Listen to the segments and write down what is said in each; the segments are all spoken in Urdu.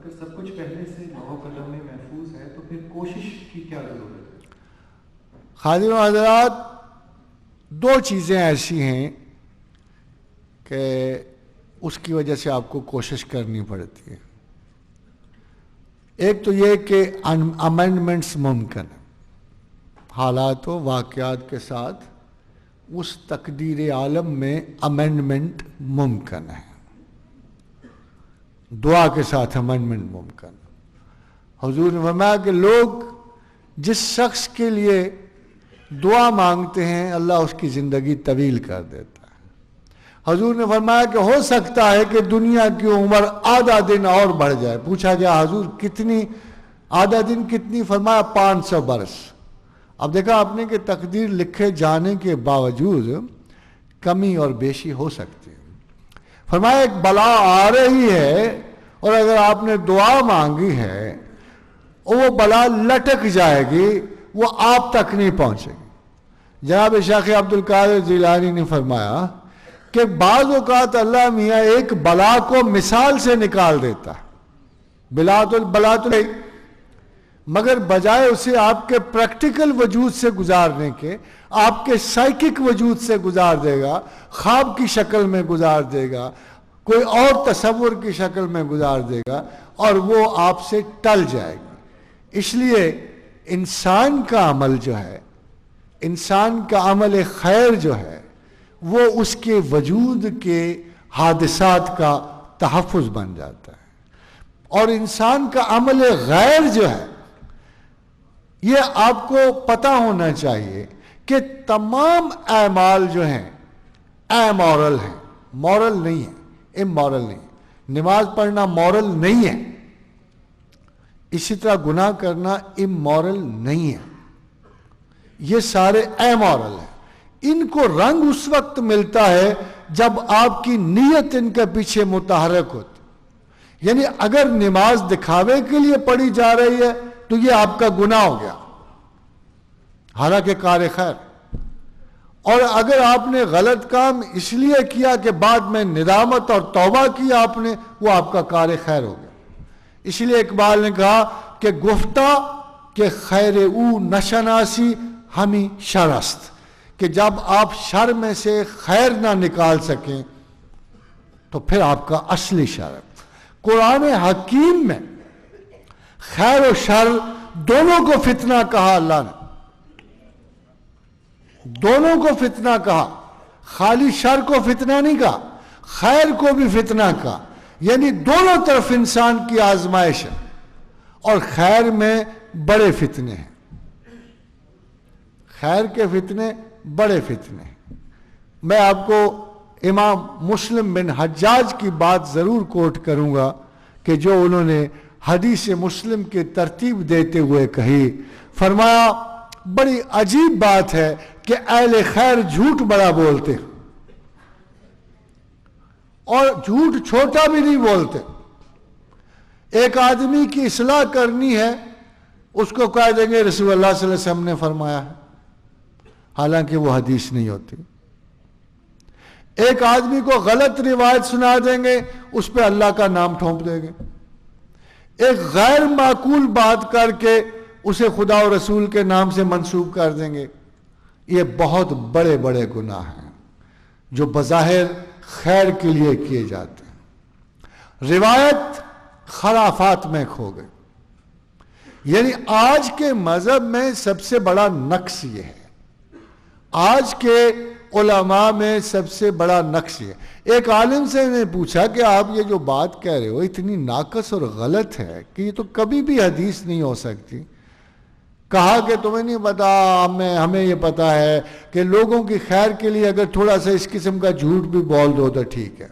اگر سب کچھ پہلے سے لوح و قلم میں محفوظ ہے تو پھر کوشش کی کیا ضرورت ہے؟ حاضرین و حضرات، دو چیزیں ایسی ہیں کہ اس کی وجہ سے آپ کو کوشش کرنی پڑتی ہے. ایک تو یہ کہ امینڈمنٹس ممکن ہیں، حالات و واقعات کے ساتھ اس تقدیر عالم میں امینڈمنٹ ممکن ہے، دعا کے ساتھ امینڈمنٹ ممکن ہے. حضور نے فرمایا کہ لوگ جس شخص کے لیے دعا مانگتے ہیں اللہ اس کی زندگی طویل کر دیتا ہے. حضور نے فرمایا کہ ہو سکتا ہے کہ دنیا کی عمر آدھا دن اور بڑھ جائے. پوچھا گیا حضور کتنی، آدھا دن کتنی؟ فرمایا 500 برس. اب دیکھا آپ نے کہ تقدیر لکھے جانے کے باوجود کمی اور بیشی ہو سکتی ہے. فرمایا ایک بلا آ رہی ہے اور اگر آپ نے دعا مانگی ہے وہ بلا لٹک جائے گی، وہ آپ تک نہیں پہنچے گی. جناب شیخ عبد القادر جیلانی نے فرمایا کہ بعض اوقات اللہ میاں ایک بلا کو مثال سے نکال دیتا ہے، بلا تو نہیں، مگر بجائے اسے آپ کے پریکٹیکل وجود سے گزارنے کے آپ کے سائیکک وجود سے گزار دے گا، خواب کی شکل میں گزار دے گا، کوئی اور تصور کی شکل میں گزار دے گا اور وہ آپ سے ٹل جائے گی. اس لیے انسان کا عمل جو ہے، انسان کا عمل خیر جو ہے، وہ اس کے وجود کے حادثات کا تحفظ بن جاتا ہے. اور انسان کا عمل غیر جو ہے، یہ آپ کو پتہ ہونا چاہیے کہ تمام اعمال جو ہیں امورل ہیں، مورل نہیں ہے، امورل نہیں. نماز پڑھنا مورل نہیں ہے، اسی طرح گناہ کرنا امورل نہیں ہے، یہ سارے امورل ہیں. ان کو رنگ اس وقت ملتا ہے جب آپ کی نیت ان کے پیچھے متحرک ہوتی. یعنی اگر نماز دکھاوے کے لیے پڑھی جا رہی ہے تو یہ آپ کا گناہ ہو گیا، حالانکہ کار خیر. اور اگر آپ نے غلط کام اس لیے کیا کہ بعد میں ندامت اور توبہ کی آپ نے، وہ آپ کا کار خیر ہو گیا. اس لیے اقبال نے کہا کہ گفتہ کہ خیر او نشناسی ہمیں شرست، کہ جب آپ شر میں سے خیر نہ نکال سکیں تو پھر آپ کا اصلی شر. قرآن حکیم میں خیر و شر دونوں کو فتنہ کہا، اللہ نے دونوں کو فتنہ کہا، خالی شر کو فتنہ نہیں کہا، خیر کو بھی فتنہ کہا. یعنی دونوں طرف انسان کی آزمائش ہے، اور خیر میں بڑے فتنے ہیں، خیر کے فتنے بڑے فتنے ہیں. میں آپ کو امام مسلم بن حجاج کی بات ضرور کوٹ کروں گا کہ جو انہوں نے حدیث مسلم کی ترتیب دیتے ہوئے کہی. فرمایا بڑی عجیب بات ہے کہ اہل خیر جھوٹ بڑا بولتے ہیں اور جھوٹ چھوٹا بھی نہیں بولتے. ایک آدمی کی اصلاح کرنی ہے، اس کو کہہ دیں گے رسول اللہ صلی اللہ علیہ وسلم نے فرمایا ہے، حالانکہ وہ حدیث نہیں ہوتی. ایک آدمی کو غلط روایت سنا دیں گے، اس پہ اللہ کا نام ٹھونپ دیں گے. ایک غیر معقول بات کر کے اسے خدا و رسول کے نام سے منسوب کر دیں گے. یہ بہت بڑے بڑے گناہ ہیں جو بظاہر خیر کے لیے کیے جاتے ہیں. روایت خرافات میں کھو گئی. یعنی آج کے مذہب میں سب سے بڑا نقص یہ ہے، آج کے علماء میں سب سے بڑا نقص یہ. ایک عالم سے نے پوچھا کہ آپ یہ جو بات کہہ رہے ہو اتنی ناقص اور غلط ہے کہ یہ تو کبھی بھی حدیث نہیں ہو سکتی. کہا کہ تمہیں نہیں پتا، ہمیں یہ پتا ہے کہ لوگوں کی خیر کے لیے اگر تھوڑا سا اس قسم کا جھوٹ بھی بول دو تو ٹھیک ہے.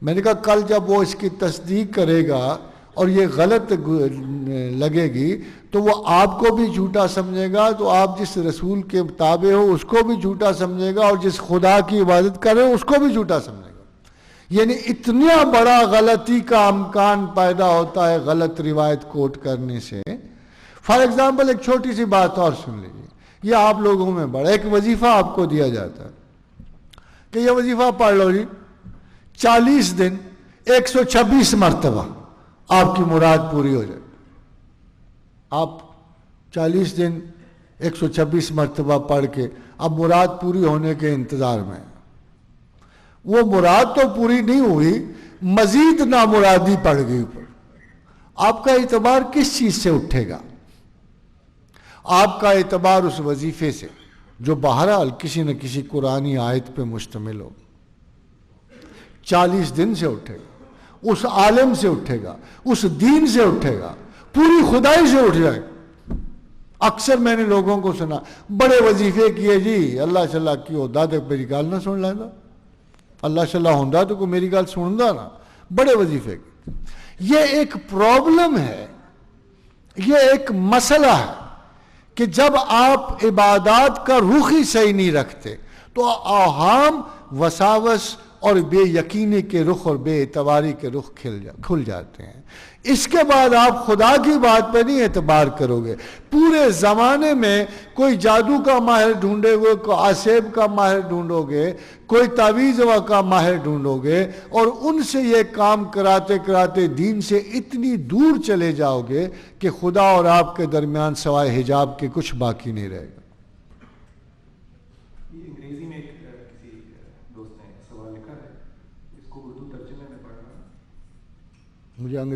میں نے کہا کل جب وہ اس کی تصدیق کرے گا اور یہ غلط لگے گی تو وہ آپ کو بھی جھوٹا سمجھے گا، تو آپ جس رسول کے تابع ہو اس کو بھی جھوٹا سمجھے گا، اور جس خدا کی عبادت کرے اس کو بھی جھوٹا سمجھے گا. یعنی اتنا بڑا غلطی کا امکان پیدا ہوتا ہے غلط روایت کوٹ کرنے سے. فار ایگزامپل ایک چھوٹی سی بات اور سن لیجیے، یہ آپ لوگوں میں بڑا ایک وظیفہ آپ کو دیا جاتا ہے کہ یہ وظیفہ پڑھ لو جی 40 دن 126 مرتبہ. آپ کی مراد پوری ہو جائے. آپ 40 دن 126 مرتبہ پڑھ کے اب مراد پوری ہونے کے انتظار میں ہیں. وہ مراد تو پوری نہیں ہوئی, مزید نامرادی پڑ گئی اوپر. آپ کا اعتبار کس چیز سے اٹھے گا؟ آپ کا اعتبار اس وظیفے سے جو بہرحال کسی نہ کسی قرآنی آیت پہ مشتمل ہو. 40 دن سے اٹھے گا, اس عالم سے اٹھے گا, اس دین سے اٹھے گا, پوری خدائی سے اٹھ جائے. اکثر میں نے لوگوں کو سنا بڑے وظیفے کیے جی, اللہ صلاح کی ہوتا تو میری گال نہ سن لینا, اللہ صلاح ہوتا تو کوئی میری گال سنتا نا, بڑے وظیفے کی. یہ ایک پرابلم ہے, یہ ایک مسئلہ ہے کہ جب آپ عبادات کا رخ ہی صحیح نہیں رکھتے تو اوہام, وساوس اور بے یقینی کے رخ اور بے اعتباری کے رخ کھل جاتے ہیں. اس کے بعد آپ خدا کی بات پہ نہیں اعتبار کرو گے. پورے زمانے میں کوئی جادو کا ماہر ڈھونڈے گے, کوئی آسیب کا ماہر ڈھونڈو گے, کوئی تعویذ کا ماہر ڈھونڈو گے, اور ان سے یہ کام کراتے کراتے دین سے اتنی دور چلے جاؤ گے کہ خدا اور آپ کے درمیان سوائے حجاب کے کچھ باقی نہیں رہے گا.